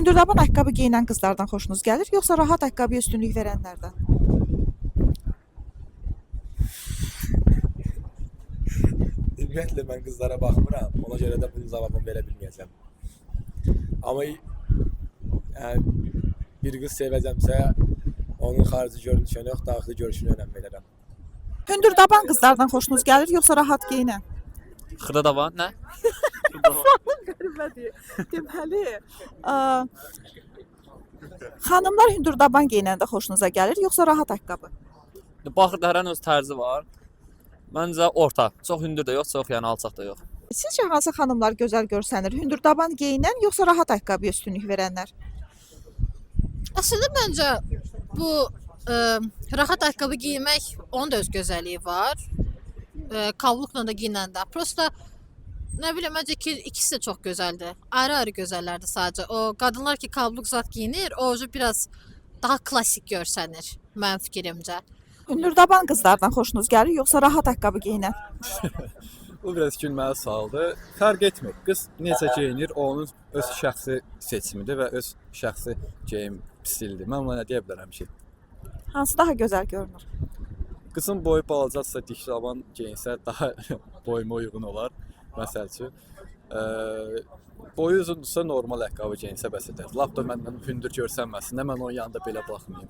Hündürdaban ayaqqabı geyinən qızlardan xoşunuz gəlir, yoxsa rahat ayaqqabıya üstünlük verənlərdən? Ümumiyyətlə mən qızlara baxmıram. Ona görə də bunun cavabını verə bilməyəcəm. Amma yəni, bir qız sevəcəmsə, onun xarici görünüşünə yox, daxili görünüşünə önəm verirəm. Hündürdaban qızlardan xoşunuz gəlir, yoxsa rahat geyinən? Xırda daban nə? Qəribədir. Deməli, xanımlar hündürdaban geyinəndə xoşunuza gəlir, yoxsa rahat ayaqqabı? Baxır da hərənin öz tərzi var. Məncə orta. Çox hündür də yox, çox yəni alçaq da yox. Sizcə hansı xanımlar gözəl görsənir? Hündürdaban geyinən, yoxsa rahat ayaqqabıya üstünlük verənlər? Əslində məncə bu rahat ayaqqabı geymək onun da öz gözəlliyi var. Kavlukla da geyinəndə. Prosta nə bilim məncə ki ikisi də çox gözəldir. Ayrı-ayrı gözəllərdir sadəcə. O qadınlar ki kavluk zat geyinir, o biraz daha klassik görsənir mənim fikrimcə. Hündürdaban qızlardan xoşunuz gəlir, yoxsa rahat ayaqqabı geyinən? Bu biraz gülməli sualdır. Fərq etmir. Qız necə geyinir, o onun öz şəxsi seçimidir və öz şəxsi geyim stilidir. Mən ona nə deyə bilərəm ki? Hansı daha gözəl görünür? Qızın boyu balacadsa dikdaban geyinsə daha boyuma uyğun olar. Məsəl üçün, boyu uzundursa normal ayaqqabı geyinsə bəs edər. Lap da məndən hündür görsənməsin, mən onun yanında belə baxmayım.